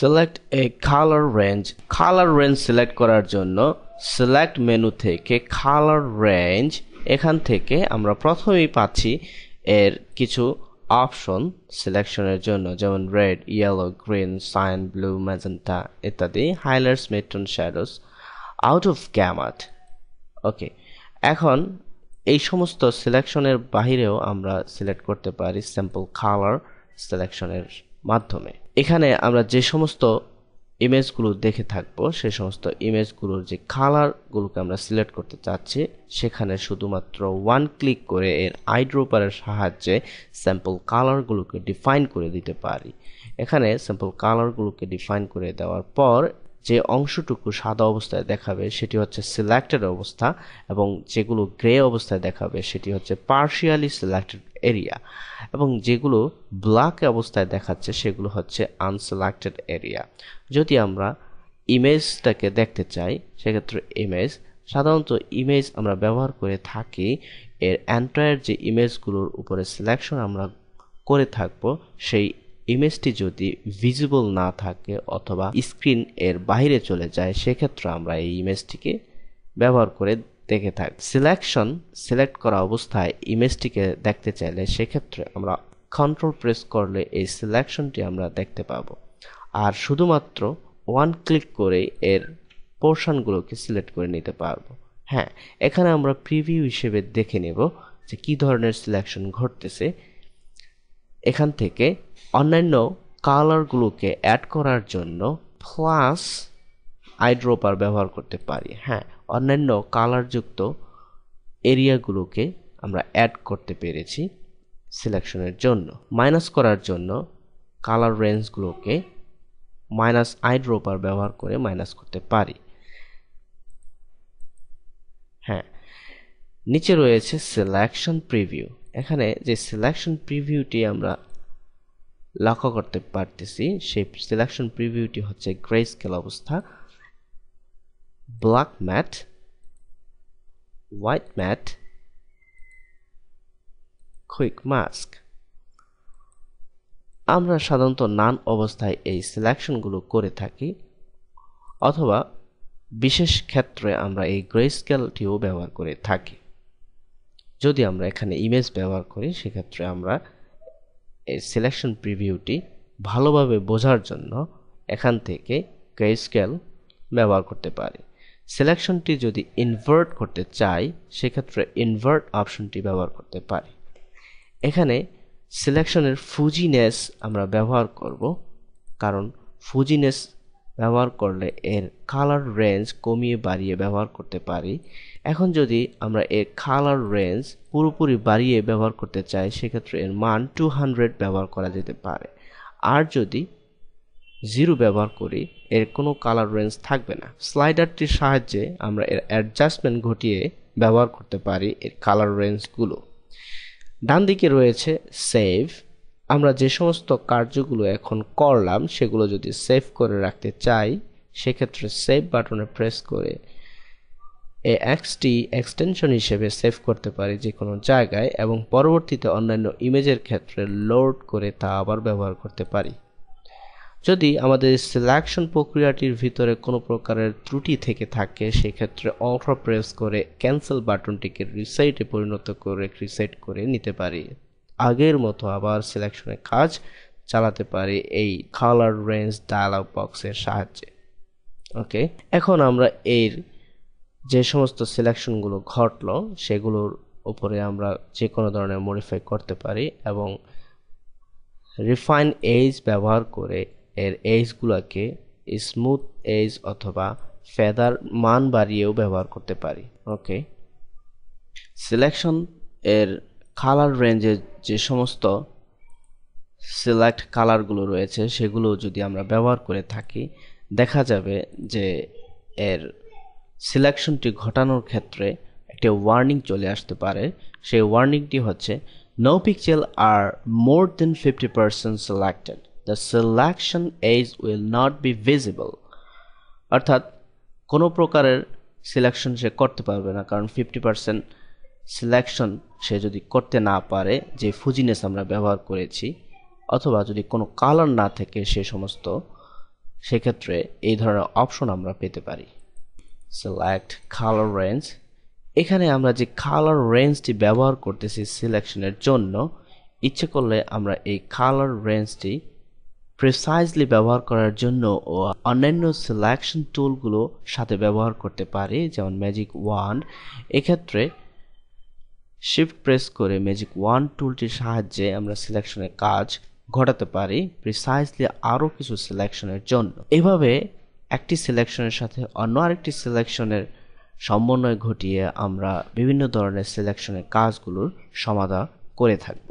Select a color range. Color range select করার জন্য select menu থেকে color range এখান থেকে আমরা প্রথমেই পাচ্ছি এর কিছু অপশন সিলেকশনের জন্য, যেমন red, yellow, green, cyan, blue, magenta ইত্যাদি, highlights, midtone, shadows, out of gamut. Okay, এখন এই সমস্ত সিলেকশনের বাহিরেও আমরা সিলেক্ট করতে পারি সিম্পল কালার সিলেকশনের মাধ্যমে। এখানে আমরা যে সমস্ত ইমেজগুলো দেখে থাকবো সেই সমস্ত ইমেজগুলোর যে কালারগুলোকে আমরা সিলেক্ট করতে চাচ্ছি সেখানে শুধুমাত্র ওয়ান ক্লিক করে এর আইড্রপারের সাহায্যে স্যাম্পল কালারগুলোকে ডিফাইন করে দিতে পারি। এখানে স্যাম্পল কালারগুলোকে ডিফাইন করে দেওয়ার পর যে অংশটুকু সাদা অবস্থায় দেখাবে সেটি হচ্ছে সিলেক্টেড অবস্থা, এবং যেগুলো গ্রে অবস্থায় দেখাবে সেটি হচ্ছে পার্শিয়ালি সিলেক্টেড এরিয়া, এবং যেগুলো ব্ল্যাক অবস্থায় দেখাচ্ছে সেগুলো হচ্ছে আনসিলেক্টেড এরিয়া। যদি আমরা ইমেজটাকে দেখতে চাই সেক্ষেত্রে সাধারণত ইমেজ আমরা ব্যবহার করে থাকি এর এন্টায়ার যে ইমেজগুলোর উপরে সিলেকশন আমরা করে থাকবো সেই ইমেজটি যদি ভিজিবল না থাকে অথবা স্ক্রিন এর বাইরে চলে যায় সেক্ষেত্রে আমরা এই ইমেজটিকে ব্যবহার করে দেখে থাকি। সিলেক্ট করা অবস্থায় ইমেজটিকে দেখতে চাইলে সেক্ষেত্রে আমরা কন্ট্রোল প্রেস করলে এই সিলেকশনটি আমরা দেখতে পাবো, আর শুধুমাত্র ওয়ান ক্লিক করে এর পোর্শনগুলোকে সিলেক্ট করে নিতে পারবো। হ্যাঁ, এখানে আমরা প্রিভিউ হিসেবে দেখে নেব যে কি ধরনের সিলেকশন ঘটতেছে। এখান থেকে অন্যান্য কালারগুলোকে অ্যাড করার জন্য প্লাস আইড্রপার ব্যবহার করতে পারি। হ্যাঁ, অন্যান্য কালারযুক্ত এরিয়াগুলোকে আমরা অ্যাড করতে পেরেছি সিলেকশনের জন্য। মাইনাস করার জন্য কালার রেঞ্জগুলোকে মাইনাস আইড্রপার ব্যবহার করে মাইনাস করতে পারি। হ্যাঁ, নিচে রয়েছে সিলেকশন প্রিভিউ। এখানে যে সিলেকশন প্রিভিউটি আমরা লক্ষ্য করতে পারতেছি সেই সিলেকশন প্রিভিউটি হচ্ছে গ্রে স্কেল অবস্থা, black matte, white matte, quick mask. আমরা সাধারণত নান অবস্থায় এই সিলেকশনগুলো করে থাকি, অথবা বিশেষ ক্ষেত্রে আমরা এই গ্রে স্কেলটিও ব্যবহার করে থাকি। যদি আমরা এখানে ইমেজ ব্যবহার করি সেক্ষেত্রে আমরা এই সিলেকশন প্রিভিউটি ভালোভাবে বোঝার জন্য এখান থেকে গ্রে স্কেল ব্যবহার করতে পারি। সিলেকশনটি যদি ইনভার্ট করতে চাই সেক্ষেত্রে ইনভার্ট অপশনটি ব্যবহার করতে পারি। এখানে সিলেকশনের ফুজিনেস আমরা ব্যবহার করব, কারণ ফুজিনেস ব্যবহার করলে এর কালার রেঞ্জ কমিয়ে বাড়িয়ে ব্যবহার করতে পারি। এখন যদি আমরা এর কালার রেঞ্জ পুরোপুরি বাড়িয়ে ব্যবহার করতে চাই সেক্ষেত্রে এর মান 200 ব্যবহার করা যেতে পারে, আর যদি 0 ব্যবহার করি এর কোনো কালার রেঞ্জ থাকবে না। স্লাইডারটির সাহায্যে আমরা এর অ্যাডজাস্টমেন্ট ঘটিয়ে ব্যবহার করতে পারি এর কালার রেঞ্জগুলো। ডান দিকে রয়েছে সেভ। আমরা যে সমস্ত কার্যগুলো এখন করলাম সেগুলো যদি সেভ করে রাখতে চাই সেক্ষেত্রে সেভ বাটনে প্রেস করে এক্সটি এক্সটেনশন হিসেবে সেভ করতে পারি যে কোনো জায়গায়, এবং পরবর্তীতে অন্যান্য ইমেজের ক্ষেত্রে লোড করে তা আবার ব্যবহার করতে পারি। যদি আমাদের সিলেকশন প্রক্রিয়াটির ভিতরে কোনো প্রকারের ত্রুটি থেকে থাকে সেক্ষেত্রে অল্ট প্রেস করে ক্যান্সেল বাটনটিকে রিসেটে পরিণত করে রিসেট করে নিতে পারি। আগের মতো আবার সিলেকশনের কাজ চালাতে পারি এই কালার রেঞ্জ ডায়ালগ বক্সের সাহায্যে। ওকে, এখন আমরা এর যে সমস্ত সিলেকশনগুলো ঘটলো সেগুলোর উপরে আমরা যে কোনো ধরনের মডিফাই করতে পারি, এবং রিফাইন এজ ব্যবহার করে এর এজগুলোকে স্মুথ এজ অথবা ফেদার মান বাড়িয়েও ব্যবহার করতে পারি। ওকে, সিলেকশন এর কালার রেঞ্জে যে সমস্ত সিলেক্ট কালারগুলো রয়েছে সেগুলো যদি আমরা ব্যবহার করে থাকি দেখা যাবে যে এর সিলেকশনটি ঘটানোর ক্ষেত্রে একটা ওয়ার্নিং চলে আসতে পারে। সেই ওয়ার্নিংটি হচ্ছে no pixel are more than 50% selected, the selection age will not be visible। অর্থাৎ কোনো প্রকারের সিলেকশন সে করতে পারবে না, কারণ 50% সিলেকশন সে যদি করতে না পারে যে ফুজিনেস আমরা ব্যবহার করেছি, অথবা যদি কোনো কালার না থাকে সে সমস্ত সেক্ষেত্রে এই ধরনের অপশন আমরা পেতে পারি। সিলেক্ট কালার রেঞ্জ, এখানে আমরা যে কালার রেঞ্জটি ব্যবহার করতেছি সিলেকশনের জন্য, ইচ্ছে করলে আমরা এই কালার রেঞ্জটি প্রিসাইজলি ব্যবহার করার জন্য ও অন্যান্য সিলেকশন টুলগুলো সাথে ব্যবহার করতে পারি, যেমন ম্যাজিক ওয়ান্ড। এক্ষেত্রে শিফট প্রেস করে ম্যাজিক ওয়ান্ড টুলটির সাহায্যে আমরা সিলেকশনের কাজ ঘটাতে পারি প্রিসাইজলি আরও কিছু সিলেকশনের জন্য। এভাবে একটি সিলেকশনের সাথে অন্য আরেকটি সিলেকশনের সমন্বয় ঘটিয়ে আমরা বিভিন্ন ধরনের সিলেকশনের কাজগুলোর সমাধান করে থাকব।